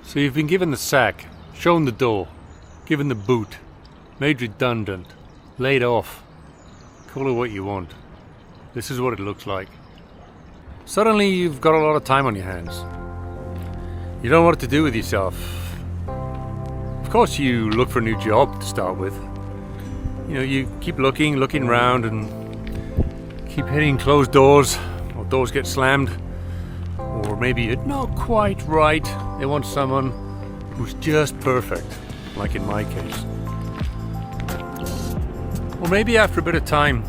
So you've been given the sack, shown the door, given the boot, made redundant, laid off. Call it what you want. This is what it looks like. Suddenly you've got a lot of time on your hands. You don't know what to do with yourself. Of course you look for a new job to start with. You know, you keep looking around and keep hitting closed doors, or doors get slammed, or maybe you're not quite right. They want someone who's just perfect, like in my case. Or maybe after a bit of time,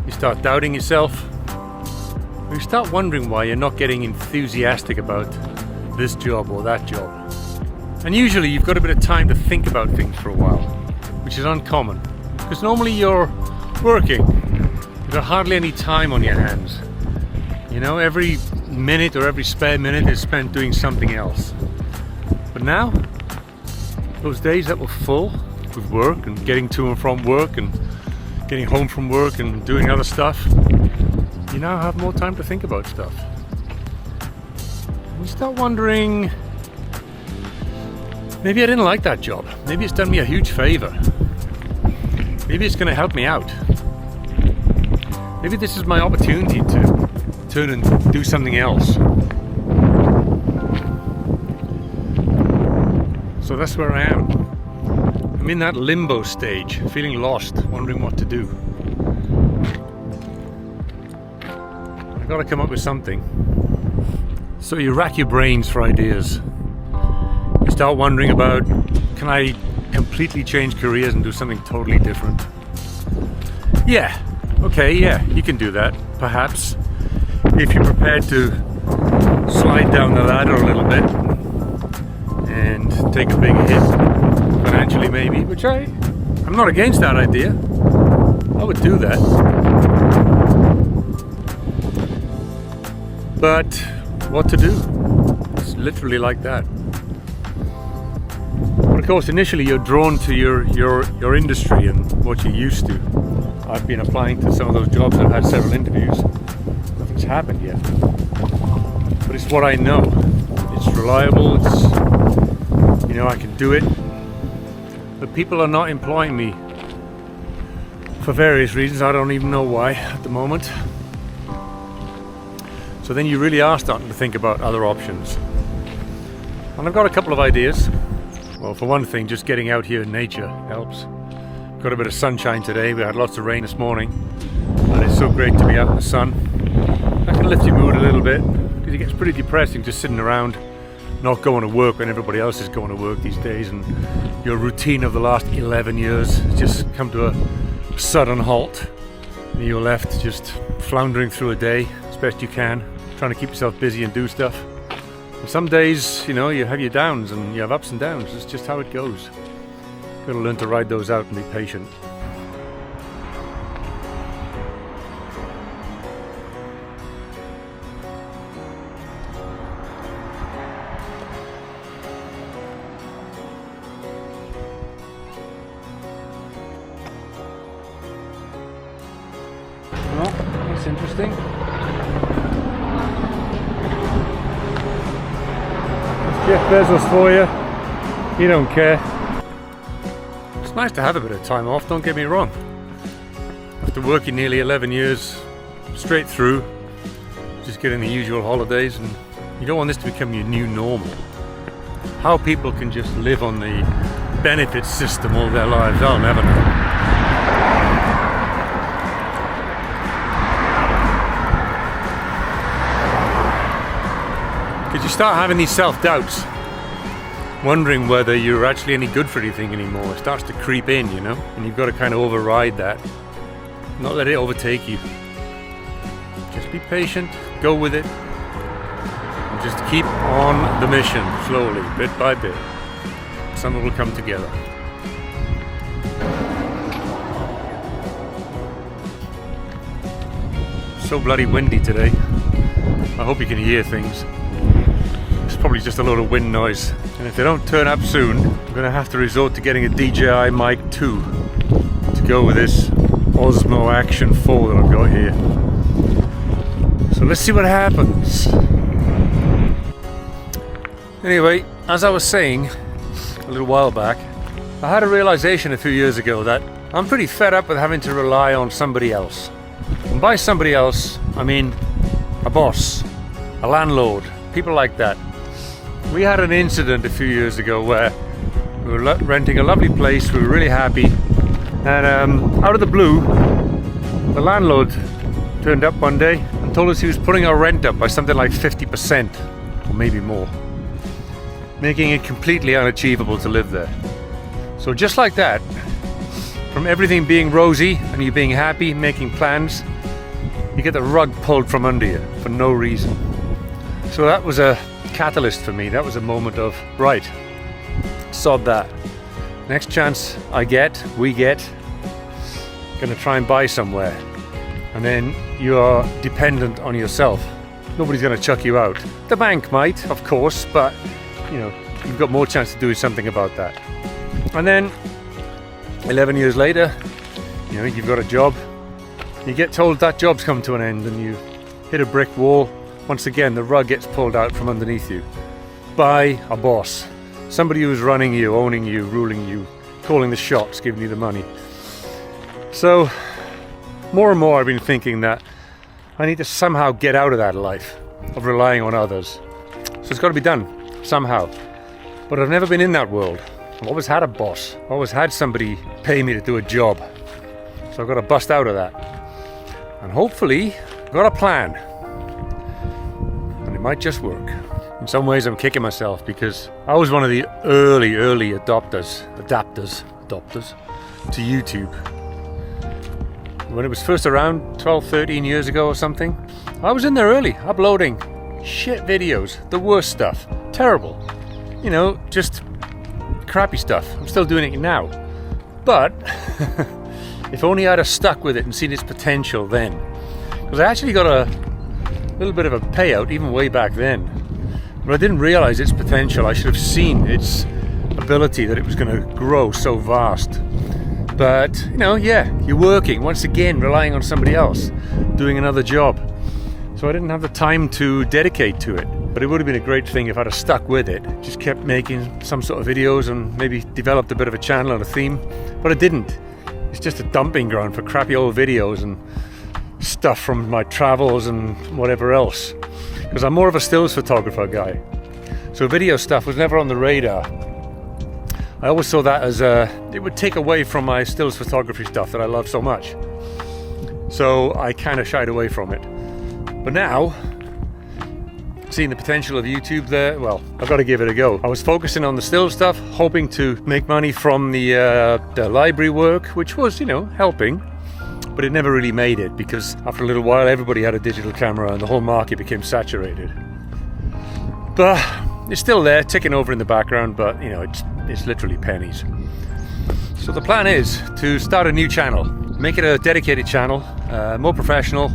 you start doubting yourself, or you start wondering why you're not getting enthusiastic about this job or that job. And usually you've got a bit of time to think about things for a while, which is uncommon, because normally you're working. You've got hardly any time on your hands. You know, every minute or every spare minute is spent doing something else. But now, those days that were full with work and getting to and from work and getting home from work and doing other stuff, you now have more time to think about stuff. You start wondering, maybe I didn't like that job. Maybe it's done me a huge favor. Maybe it's going to help me out. Maybe this is my opportunity to turn and do something else. So that's where I am. I'm in that limbo stage, feeling lost, wondering what to do. I've got to come up with something. So you rack your brains for ideas. You start wondering about, can I completely change careers and do something totally different? Yeah, okay, yeah, you can do that, perhaps. If you're prepared to slide down the ladder a little bit and take a big hit financially maybe, which I'm not against that idea. I would do that. But what to do? It's literally like that. But of course initially you're drawn to your industry and what you're used to. I've been applying to some of those jobs. I've had several interviews. Nothing's happened yet. But it's what I know. It's reliable, it's, you know, I can do it. But people are not employing me for various reasons. I don't even know why at the moment. So then you really are starting to think about other options. And I've got a couple of ideas. Well, for one thing, just getting out here in nature helps. Got a bit of sunshine today. We had lots of rain this morning, and it's so great to be out in the sun. That can lift your mood a little bit, because it gets pretty depressing just sitting around, not going to work when everybody else is going to work these days, and your routine of the last 11 years has just come to a sudden halt, and you're left just floundering through a day as best you can, trying to keep yourself busy and do stuff. And some days, you know, you have your downs and you have ups and downs. It's just how it goes. Got to learn to ride those out and be patient. Well, that's interesting. That's Jeff Bezos for you. You don't care. It's nice to have a bit of time off, don't get me wrong. After working nearly 11 years straight through, just getting the usual holidays, and you don't want this to become your new normal. How people can just live on the benefit system all their lives, I'll never know. Because you start having these self-doubts, wondering whether you're actually any good for anything anymore. It starts to creep in, you know, and you've got to kind of override that, not let it overtake you. Just be patient, go with it, and just keep on the mission slowly, bit by bit. Something will come together. So bloody windy today. I hope you can hear things. It's probably just a lot of wind noise, and if they don't turn up soon, I'm going to have to resort to getting a DJI Mic 2 to go with this Osmo Action 4 that I've got here. So let's see what happens. Anyway, as I was saying a little while back, I had a realization a few years ago that I'm pretty fed up with having to rely on somebody else. And by somebody else, I mean a boss, a landlord, people like that. We had an incident a few years ago where we were renting a lovely place, we were really happy, and out of the blue, the landlord turned up one day and told us he was putting our rent up by something like 50%, or maybe more, making it completely unachievable to live there. So just like that, from everything being rosy and you being happy, making plans, you get the rug pulled from under you for no reason. So that was a catalyst for me. That was a moment of, right, sod that. Next chance we get, gonna try and buy somewhere. And then you are dependent on yourself. Nobody's gonna chuck you out. The bank might, of course, but you know, you've got more chance of doing something about that. And then 11 years later, you know, you've got a job. You get told that job's come to an end and you hit a brick wall. Once again, the rug gets pulled out from underneath you by a boss. Somebody who's running you, owning you, ruling you, calling the shots, giving you the money. So, more and more I've been thinking that I need to somehow get out of that life of relying on others. So it's got to be done, somehow. But I've never been in that world. I've always had a boss. I've always had somebody pay me to do a job. So I've got to bust out of that. And hopefully, I've got a plan. And it might just work. In some ways I'm kicking myself because I was one of the early adopters to YouTube. When it was first around 12, 13 years ago or something, I was in there early, uploading shit videos, the worst stuff, terrible. You know, just crappy stuff. I'm still doing it now. But if only I'd have stuck with it and seen its potential then. Because I actually got a little bit of a payout even way back then. But I didn't realize its potential. I should have seen its ability, that it was going to grow so vast. But, you know, yeah, you're working, once again, relying on somebody else, doing another job. So I didn't have the time to dedicate to it. But it would have been a great thing if I'd have stuck with it. Just kept making some sort of videos and maybe developed a bit of a channel and a theme. But I didn't. It's just a dumping ground for crappy old videos and stuff from my travels and whatever else. Because I'm more of a stills photographer guy. So video stuff was never on the radar. I always saw that as it would take away from my stills photography stuff that I love so much. So I kind of shied away from it. But now, seeing the potential of YouTube there, well, I've got to give it a go. I was focusing on the still stuff, hoping to make money from the library work, which was, you know, helping. But it never really made it because after a little while everybody had a digital camera and the whole market became saturated. But it's still there, ticking over in the background, but you know, it's literally pennies. So the plan is to start a new channel, make it a dedicated channel, more professional,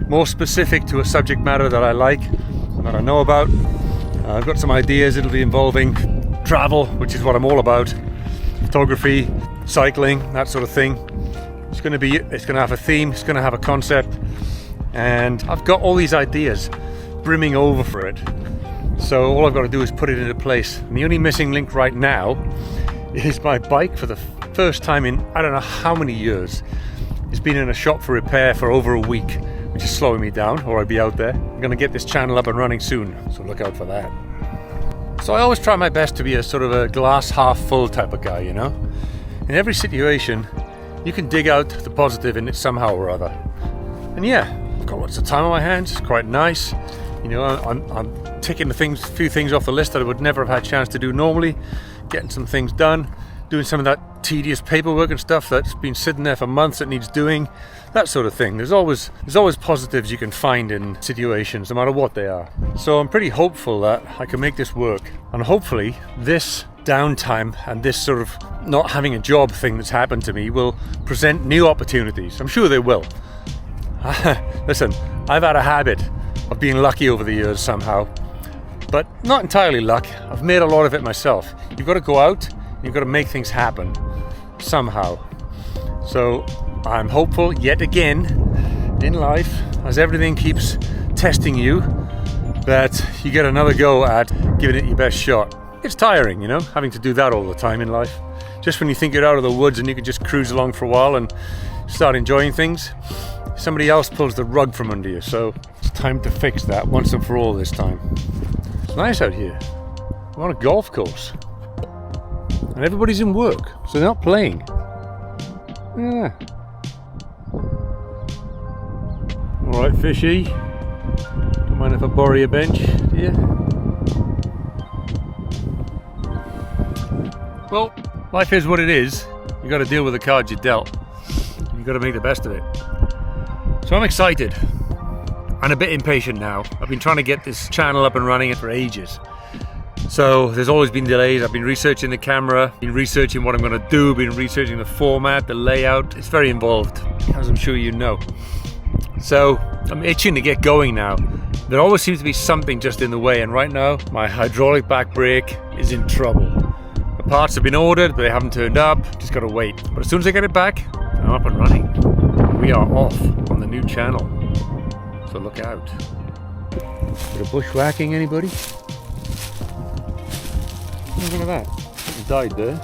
more specific to a subject matter that I like and that I know about. I've got some ideas. It'll be involving travel, which is what I'm all about, photography, cycling, that sort of thing. It's going to have a theme, it's going to have a concept, and I've got all these ideas brimming over for it. So all I've got to do is put it into place. And the only missing link right now is my bike. For the first time in I don't know how many years, it's been in a shop for repair for over a week, which is slowing me down, or I'd be out there. I'm going to get this channel up and running soon, so look out for that. So I always try my best to be a sort of a glass half full type of guy, you know? In every situation, you can dig out the positive in it somehow or other. And yeah, I've got lots of time on my hands, it's quite nice. You know, I'm ticking a few things off the list that I would never have had a chance to do normally, getting some things done, doing some of that tedious paperwork and stuff that's been sitting there for months that needs doing, that sort of thing. There's always positives you can find in situations, no matter what they are. So I'm pretty hopeful that I can make this work. And hopefully this downtime and this sort of not having a job thing that's happened to me will present new opportunities. I'm sure they will. Listen, I've had a habit of being lucky over the years somehow, but not entirely luck. I've made a lot of it myself. You've got to go out, you've got to make things happen somehow. So I'm hopeful yet again in life, as everything keeps testing you, that you get another go at giving it your best shot. It's tiring, you know, having to do that all the time in life. Just when you think you're out of the woods and you can just cruise along for a while and start enjoying things, somebody else pulls the rug from under you. So it's time to fix that once and for all this time. It's nice out here. We're on a golf course. And everybody's in work, so they're not playing. Yeah. Alright, fishy. Don't mind if I borrow your bench, do you? Well, life is what it is. You got to deal with the cards you're dealt. You got to make the best of it. So I'm excited and a bit impatient now. I've been trying to get this channel up and running for ages. So there's always been delays. I've been researching the camera, been researching what I'm going to do, been researching the format, the layout. It's very involved, as I'm sure you know. So I'm itching to get going now. There always seems to be something just in the way, and right now my hydraulic back brake is in trouble. The parts have been ordered, but they haven't turned up. Just got to wait. But as soon as I get it back, I'm up and running. We are off on the new channel. So look out. Bit of bushwhacking, anybody? Look at that. It died there.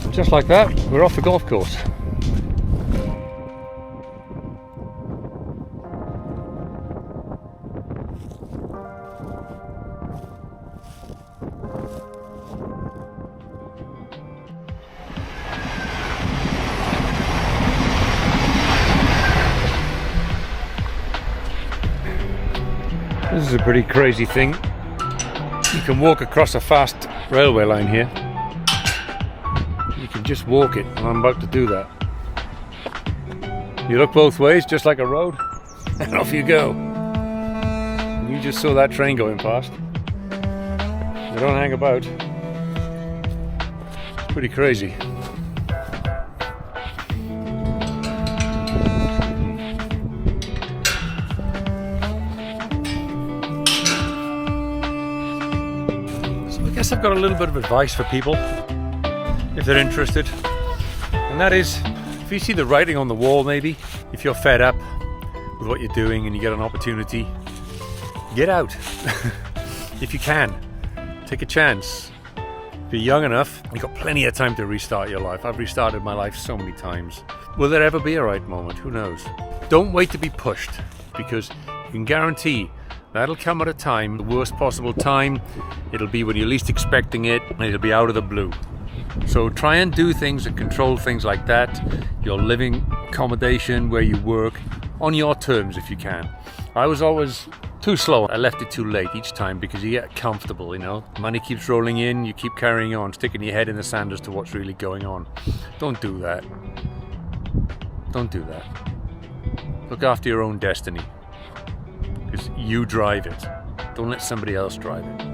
And just like that, we're off the golf course. This is a pretty crazy thing. You can walk across a fast railway line here. You can just walk it, and I'm about to do that. You look both ways, just like a road, and off you go. And you just saw that train going past. They don't hang about. It's pretty crazy. I guess I've got a little bit of advice for people if they're interested, and that is, if you see the writing on the wall, maybe if you're fed up with what you're doing and you get an opportunity, get out. If you can, take a chance. If you're young enough, you've got plenty of time to restart your life. I've restarted my life so many times. Will there ever be a right moment? Who knows? Don't wait to be pushed, because you can guarantee that'll come at a time, the worst possible time. It'll be when you're least expecting it, and it'll be out of the blue. So try and do things and control things like that, your living accommodation, where you work, on your terms if you can. I was always too slow. I left it too late each time because you get comfortable, you know. Money keeps rolling in, you keep carrying on, sticking your head in the sand as to what's really going on. Don't do that. Don't do that. Look after your own destiny, because you drive it. Don't let somebody else drive it.